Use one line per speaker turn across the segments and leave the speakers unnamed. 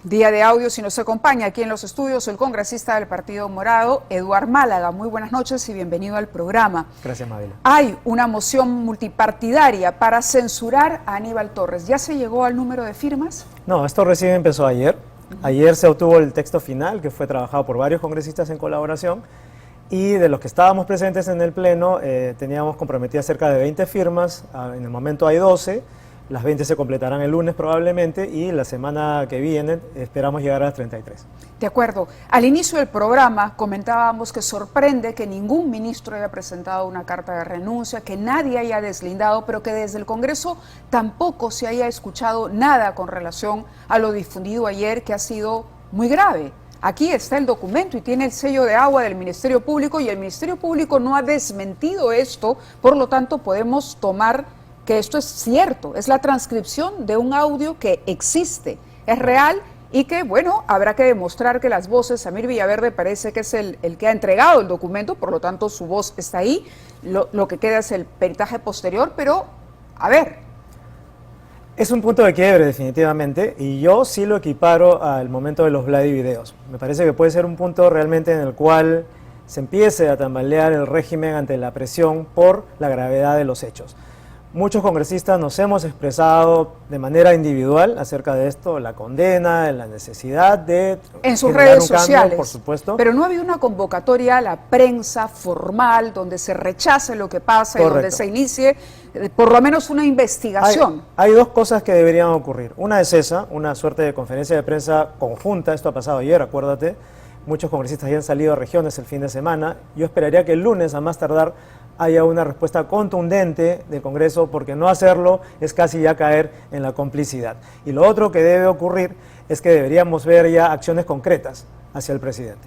Día de audios y nos acompaña aquí en los estudios el congresista del Partido Morado, Eduard Málaga. Muy buenas noches y bienvenido al programa.
Gracias, Mabel.
Hay una moción multipartidaria para censurar a Aníbal Torres. ¿Ya se llegó al número de firmas?
No, esto recién empezó ayer. Ayer se obtuvo el texto final, que fue trabajado por varios congresistas en colaboración, y de los que estábamos presentes en el Pleno, teníamos comprometidas cerca de 20 firmas. En el momento hay 12. Las 20 se completarán el lunes probablemente y la semana que viene esperamos llegar a las 33.
De acuerdo. Al inicio del programa comentábamos que sorprende que ningún ministro haya presentado una carta de renuncia, que nadie haya deslindado, pero que desde el Congreso tampoco se haya escuchado nada con relación a lo difundido ayer, que ha sido muy grave. Aquí está el documento y tiene el sello de agua del Ministerio Público y el Ministerio Público no ha desmentido esto, por lo tanto podemos tomar que esto es cierto, es la transcripción de un audio que existe, es real y que, bueno, habrá que demostrar que las voces, Samir Villaverde parece que es el que ha entregado el documento, por lo tanto su voz está ahí, lo que queda es el peritaje posterior, pero, a ver.
Es un punto de quiebre definitivamente y yo sí lo equiparo al momento de los Vladi videos. Me parece que puede ser un punto realmente en el cual se empiece a tambalear el régimen ante la presión por la gravedad de los hechos. Muchos congresistas nos hemos expresado de manera individual acerca de esto, la condena, la necesidad de
en sus redes sociales,
cambio, por supuesto.
Pero no ha habido una convocatoria a la prensa formal donde se rechace lo que pasa. Correcto. Y donde se inicie por lo menos una investigación.
Hay dos cosas que deberían ocurrir. Una es esa, una suerte de conferencia de prensa conjunta. Esto ha pasado ayer, acuérdate. Muchos congresistas ya han salido a regiones el fin de semana. Yo esperaría que el lunes, a más tardar, haya una respuesta contundente del Congreso, porque no hacerlo es casi ya caer en la complicidad. Y lo otro que debe ocurrir es que deberíamos ver ya acciones concretas hacia el presidente.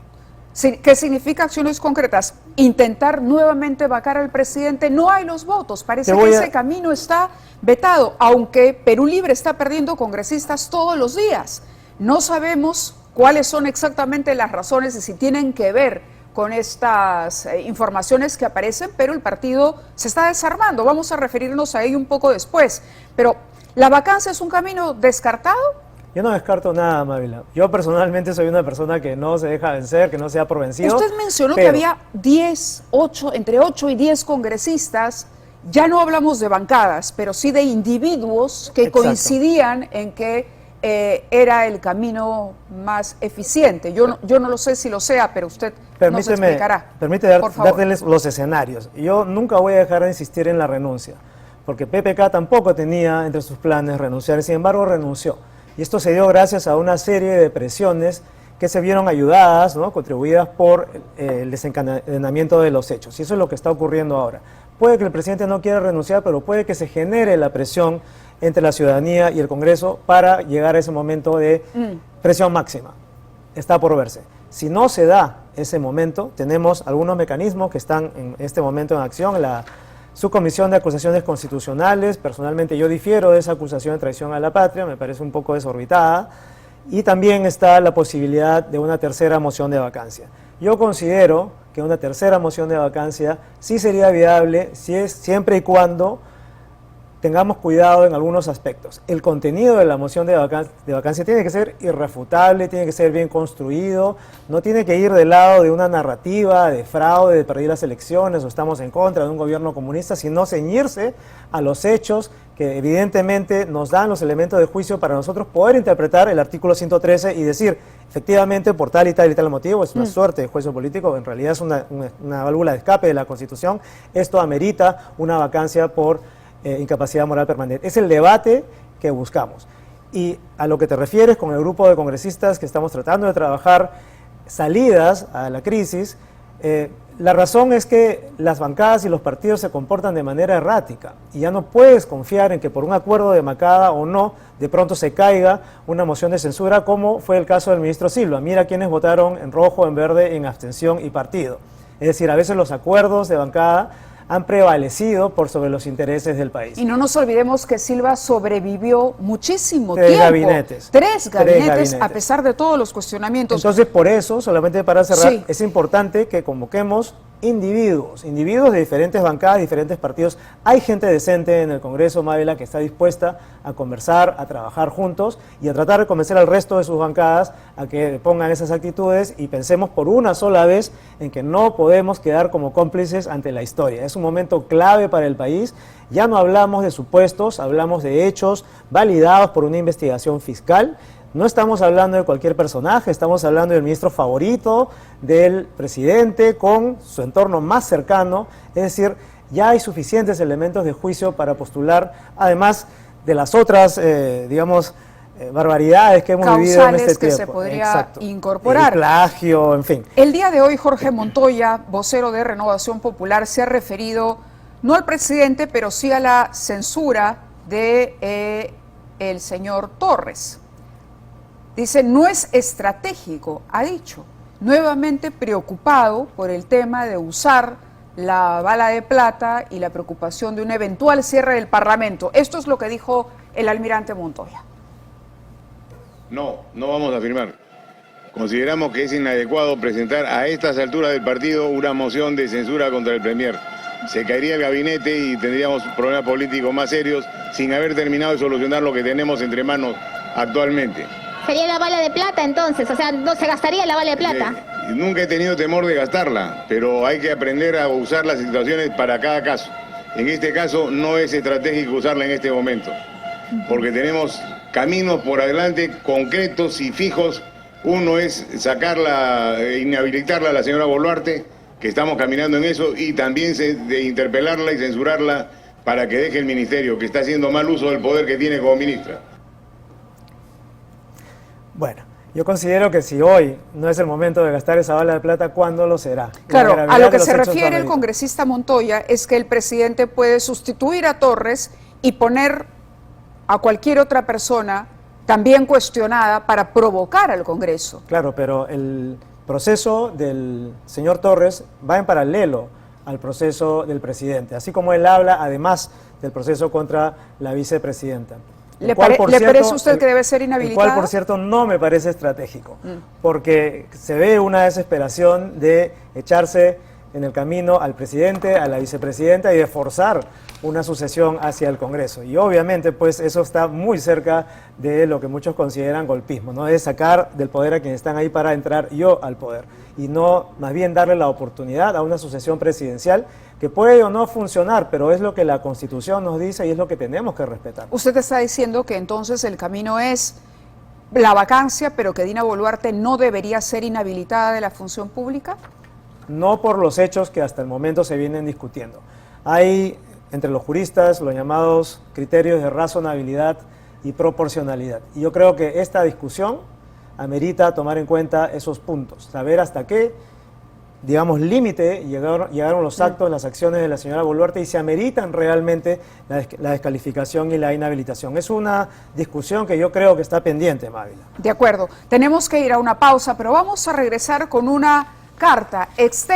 Sí, ¿qué significa acciones concretas? Intentar nuevamente vacar al presidente. No hay los votos, parece que ese camino está vetado, aunque Perú Libre está perdiendo congresistas todos los días. No sabemos cuáles son exactamente las razones y si tienen que ver con estas informaciones que aparecen, pero el partido se está desarmando. Vamos a referirnos a ello un poco después. Pero, ¿la vacancia es un camino descartado?
Yo no descarto nada, Mávila. Yo personalmente soy una persona que no se deja vencer, que no se da por vencido.
Usted mencionó que había entre 8 y 10 congresistas. Ya no hablamos de bancadas, pero sí de individuos que coincidían en que era el camino más eficiente. Yo no lo sé si lo sea, pero usted nos explicará.
Permíteme darles los escenarios. Yo nunca voy a dejar de insistir en la renuncia, porque PPK tampoco tenía entre sus planes renunciar, sin embargo renunció. Y esto se dio gracias a una serie de presiones que se vieron ayudadas, ¿no?, contribuidas por el desencadenamiento de los hechos. Y eso es lo que está ocurriendo ahora. Puede que el presidente no quiera renunciar, pero puede que se genere la presión entre la ciudadanía y el Congreso para llegar a ese momento de presión máxima. Está por verse. Si no se da ese momento, tenemos algunos mecanismos que están en este momento en acción. La Subcomisión de Acusaciones Constitucionales, personalmente yo difiero de esa acusación de traición a la patria, me parece un poco desorbitada. Y también está la posibilidad de una tercera moción de vacancia. Yo considero que una tercera moción de vacancia sí sería viable siempre y cuando tengamos cuidado en algunos aspectos. El contenido de la moción de vacancia tiene que ser irrefutable, tiene que ser bien construido, no tiene que ir del lado de una narrativa de fraude, de perder las elecciones o estamos en contra de un gobierno comunista, sino ceñirse a los hechos que evidentemente nos dan los elementos de juicio para nosotros poder interpretar el artículo 113 y decir, efectivamente, por tal y tal y tal motivo, es una suerte de juicio político, en realidad es una válvula de escape de la Constitución, esto amerita una vacancia por incapacidad moral permanente. Es el debate que buscamos. Y a lo que te refieres con el grupo de congresistas que estamos tratando de trabajar salidas a la crisis, la razón es que las bancadas y los partidos se comportan de manera errática y ya no puedes confiar en que por un acuerdo de bancada o no, de pronto se caiga una moción de censura, como fue el caso del ministro Silva. Mira quienes votaron en rojo, en verde, en abstención y partido. Es decir, a veces los acuerdos de bancada han prevalecido por sobre los intereses del país.
Y no nos olvidemos que Silva sobrevivió muchísimo
tiempo. Tres gabinetes,
a pesar de todos los cuestionamientos.
Entonces, por eso, solamente para cerrar, es importante que convoquemos individuos de diferentes bancadas, diferentes partidos. Hay gente decente en el Congreso, Mávila, que está dispuesta a conversar, a trabajar juntos y a tratar de convencer al resto de sus bancadas a que pongan esas actitudes y pensemos por una sola vez en que no podemos quedar como cómplices ante la historia. Es un momento clave para el país. Ya no hablamos de supuestos, hablamos de hechos validados por una investigación fiscal. No estamos hablando de cualquier personaje, estamos hablando del ministro favorito del presidente con su entorno más cercano, es decir, ya hay suficientes elementos de juicio para postular, además de las otras, barbaridades que hemos vivido en este tiempo.
Que se podría incorporar.
El plagio, en fin.
El día de hoy, Jorge Montoya, vocero de Renovación Popular, se ha referido no al presidente, pero sí a la censura de el señor Torres. Dice, no es estratégico, ha dicho, nuevamente preocupado por el tema de usar la bala de plata y la preocupación de un eventual cierre del Parlamento. Esto es lo que dijo el almirante Montoya.
No vamos a firmar. Consideramos que es inadecuado presentar a estas alturas del partido una moción de censura contra el Premier. Se caería el gabinete y tendríamos problemas políticos más serios sin haber terminado de solucionar lo que tenemos entre manos actualmente.
Sería la bala de plata entonces, o sea, no se gastaría la bala de plata.
Nunca he tenido temor de gastarla, pero hay que aprender a usar las situaciones para cada caso. En este caso no es estratégico usarla en este momento, porque tenemos caminos por adelante concretos y fijos. Uno es inhabilitarla a la señora Boluarte, que estamos caminando en eso, y también de interpelarla y censurarla para que deje el ministerio, que está haciendo mal uso del poder que tiene como ministra.
Bueno, yo considero que si hoy no es el momento de gastar esa bala de plata, ¿cuándo lo será?
Claro, a lo que se refiere el congresista Montoya es que el presidente puede sustituir a Torres y poner a cualquier otra persona también cuestionada para provocar al Congreso.
Claro, pero el proceso del señor Torres va en paralelo al proceso del presidente, así como él habla además del proceso contra la vicepresidenta.
¿Le parece a usted que debe ser inhabilitada?
El cual, por cierto, no me parece estratégico, porque se ve una desesperación de echarse en el camino al presidente, a la vicepresidenta y de forzar una sucesión hacia el Congreso. Y obviamente, pues, eso está muy cerca de lo que muchos consideran golpismo, ¿no? Es sacar del poder a quienes están ahí para entrar yo al poder y no, más bien, darle la oportunidad a una sucesión presidencial que puede o no funcionar, pero es lo que la Constitución nos dice y es lo que tenemos que respetar.
Usted está diciendo que entonces el camino es la vacancia, pero que Dina Boluarte no debería ser inhabilitada de la función pública.
No por los hechos que hasta el momento se vienen discutiendo. Hay entre los juristas los llamados criterios de razonabilidad y proporcionalidad. Y yo creo que esta discusión amerita tomar en cuenta esos puntos, saber hasta qué, digamos, límite llegaron los actos, las acciones de la señora Boluarte y si ameritan realmente la descalificación y la inhabilitación. Es una discusión que yo creo que está pendiente, Mávila.
De acuerdo. Tenemos que ir a una pausa, pero vamos a regresar con una carta extensa